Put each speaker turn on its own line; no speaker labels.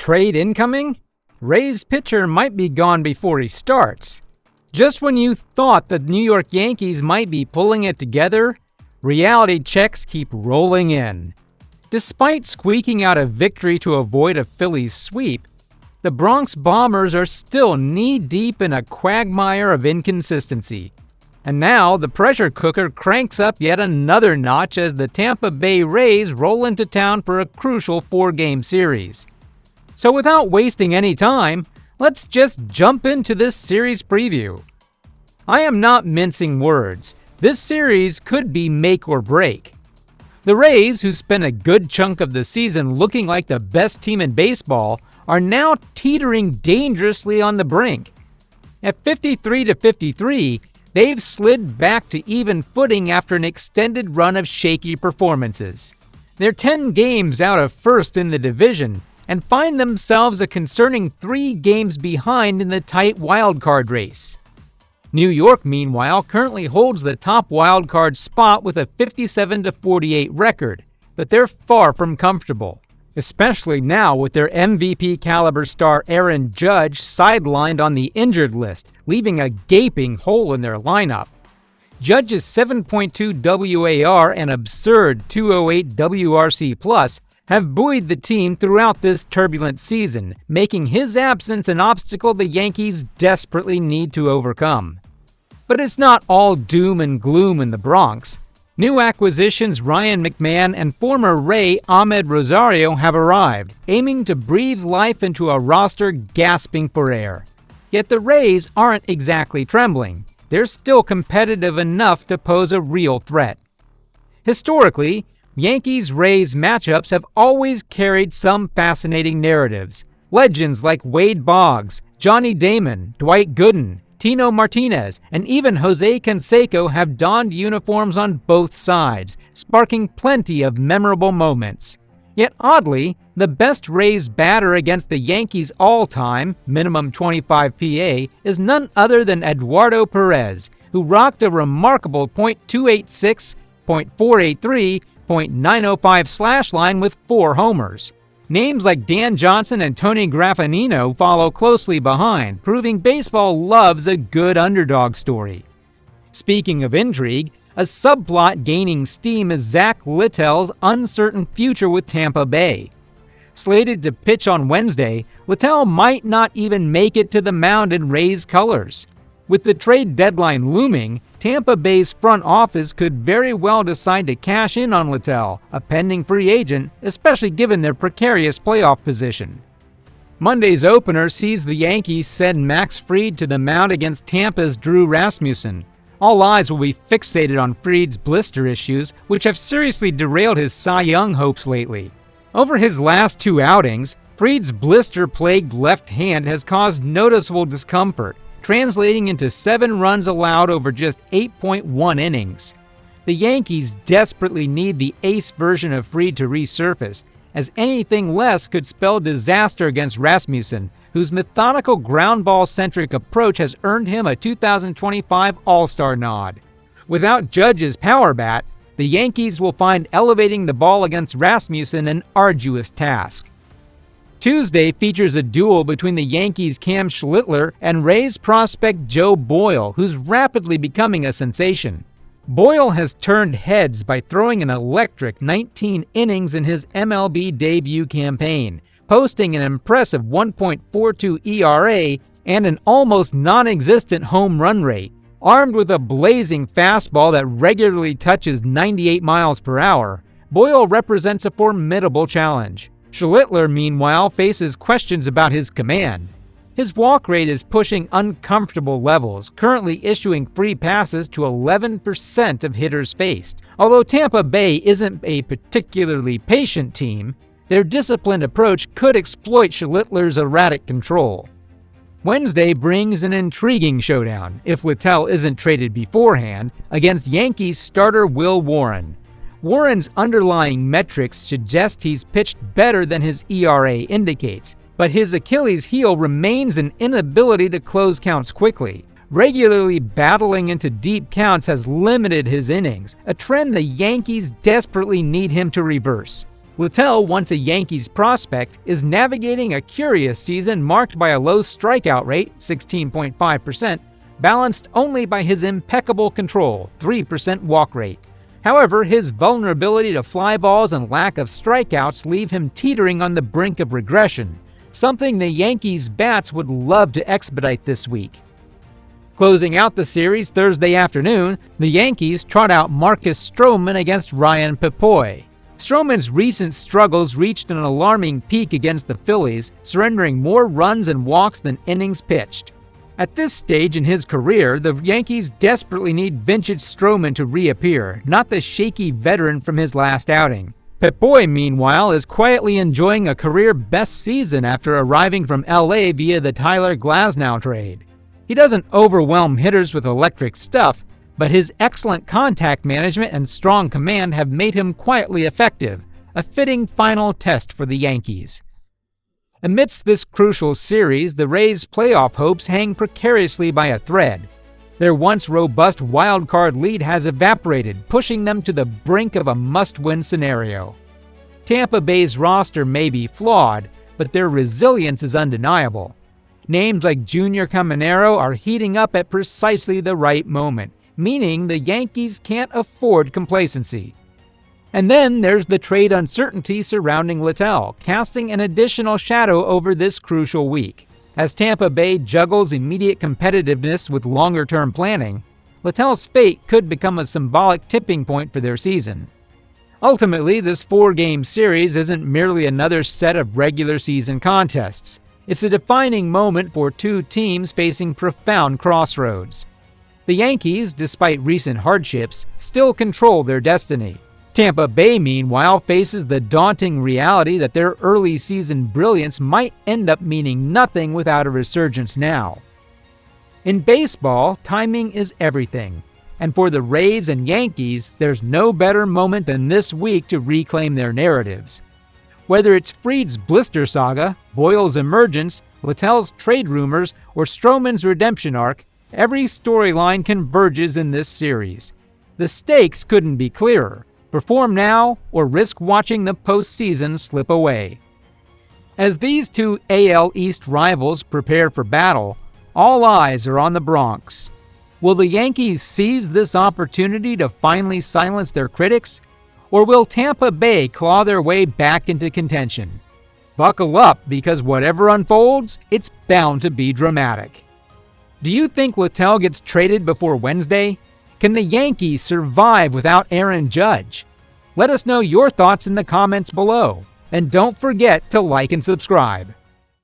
Trade incoming? Rays pitcher might be gone before he starts. Just when you thought the New York Yankees might be pulling it together, reality checks keep rolling in. Despite squeaking out a victory to avoid a Phillies sweep, the Bronx Bombers are still knee-deep in a quagmire of inconsistency. And now the pressure cooker cranks up yet another notch as the Tampa Bay Rays roll into town for a crucial 4-game series. So without wasting any time, let's just jump into this series preview. I am not mincing words. This series could be make or break. The Rays, who spent a good chunk of the season looking like the best team in baseball, are now teetering dangerously on the brink. At 53-53, they've slid back to even footing after an extended run of shaky performances. They're 10 games out of first in the division and find themselves a concerning 3 games behind in the tight wildcard race. New York, meanwhile, currently holds the top wildcard spot with a 57-48 record, but they're far from comfortable, especially now with their MVP-caliber star Aaron Judge sidelined on the injured list, leaving a gaping hole in their lineup. Judge's 7.2 WAR and absurd 208 WRC+, have buoyed the team throughout this turbulent season, making his absence an obstacle the Yankees desperately need to overcome. But it's not all doom and gloom in the Bronx. New acquisitions Ryan McMahon and former Ray Ahmed Rosario have arrived, aiming to breathe life into a roster gasping for air. Yet the Rays aren't exactly trembling. They're still competitive enough to pose a real threat. Historically, Yankees-Rays matchups have always carried some fascinating narratives. Legends like Wade Boggs, Johnny Damon, Dwight Gooden, Tino Martinez, and even Jose Canseco have donned uniforms on both sides, sparking plenty of memorable moments. Yet oddly, the best Rays batter against the Yankees all-time, minimum 25 PA, is none other than Eduardo Perez, who rocked a remarkable .286, .483, .905 slash line with 4 homers. Names like Dan Johnson and Tony Graffanino follow closely behind, proving baseball loves a good underdog story. Speaking of intrigue, a subplot gaining steam is Zach Littell's uncertain future with Tampa Bay. Slated to pitch on Wednesday, Littell might not even make it to the mound in Rays colors. With the trade deadline looming, Tampa Bay's front office could very well decide to cash in on Littell, a pending free agent, especially given their precarious playoff position. Monday's opener sees the Yankees send Max Fried to the mound against Tampa's Drew Rasmussen. All eyes will be fixated on Fried's blister issues, which have seriously derailed his Cy Young hopes lately. Over his last 2 outings, Fried's blister-plagued left hand has caused noticeable discomfort, translating into 7 runs allowed over just 8.1 innings. The Yankees desperately need the ace version of Fried to resurface, as anything less could spell disaster against Rasmussen, whose methodical ground ball-centric approach has earned him a 2025 All-Star nod. Without Judge's power bat, the Yankees will find elevating the ball against Rasmussen an arduous task. Tuesday features a duel between the Yankees' Cam Schlittler and Rays prospect Joe Boyle, who's rapidly becoming a sensation. Boyle has turned heads by throwing an electric 19 innings in his MLB debut campaign, posting an impressive 1.42 ERA and an almost non-existent home run rate. Armed with a blazing fastball that regularly touches 98 miles per hour, Boyle represents a formidable challenge. Schlittler, meanwhile, faces questions about his command. His walk rate is pushing uncomfortable levels, currently issuing free passes to 11% of hitters faced. Although Tampa Bay isn't a particularly patient team, their disciplined approach could exploit Schlittler's erratic control. Wednesday brings an intriguing showdown, if Littell isn't traded beforehand, against Yankees starter Will Warren. Warren's underlying metrics suggest he's pitched better than his ERA indicates, but his Achilles heel remains an inability to close counts quickly. Regularly battling into deep counts has limited his innings, a trend the Yankees desperately need him to reverse. Littell, once a Yankees prospect, is navigating a curious season marked by a low strikeout rate, 16.5%, balanced only by his impeccable control, 3% walk rate. However, his vulnerability to fly balls and lack of strikeouts leave him teetering on the brink of regression, something the Yankees' bats would love to expedite this week. Closing out the series Thursday afternoon, the Yankees trot out Marcus Stroman against Ryan Pepoy. Stroman's recent struggles reached an alarming peak against the Phillies, surrendering more runs and walks than innings pitched. At this stage in his career, the Yankees desperately need vintage Stroman to reappear, not the shaky veteran from his last outing. Pepoy, meanwhile, is quietly enjoying a career-best season after arriving from LA via the Tyler Glasnow trade. He doesn't overwhelm hitters with electric stuff, but his excellent contact management and strong command have made him quietly effective, a fitting final test for the Yankees. Amidst this crucial series, the Rays' playoff hopes hang precariously by a thread. Their once robust wild-card lead has evaporated, pushing them to the brink of a must-win scenario. Tampa Bay's roster may be flawed, but their resilience is undeniable. Names like Junior Caminero are heating up at precisely the right moment, meaning the Yankees can't afford complacency. And then there's the trade uncertainty surrounding Littell, casting an additional shadow over this crucial week. As Tampa Bay juggles immediate competitiveness with longer-term planning, Littell's fate could become a symbolic tipping point for their season. Ultimately, this 4-game series isn't merely another set of regular season contests. It's a defining moment for two teams facing profound crossroads. The Yankees, despite recent hardships, still control their destiny. Tampa Bay, meanwhile, faces the daunting reality that their early season brilliance might end up meaning nothing without a resurgence now. In baseball, timing is everything, and for the Rays and Yankees, there's no better moment than this week to reclaim their narratives. Whether it's Fried's blister saga, Boyle's emergence, Littell's trade rumors, or Stroman's redemption arc, every storyline converges in this series. The stakes couldn't be clearer. Perform now or risk watching the postseason slip away. As these two AL East rivals prepare for battle, all eyes are on the Bronx. Will the Yankees seize this opportunity to finally silence their critics, or will Tampa Bay claw their way back into contention? Buckle up, because whatever unfolds, it's bound to be dramatic. Do you think Littell gets traded before Wednesday? Can the Yankees survive without Aaron Judge? Let us know your thoughts in the comments below. And don't forget to like and subscribe.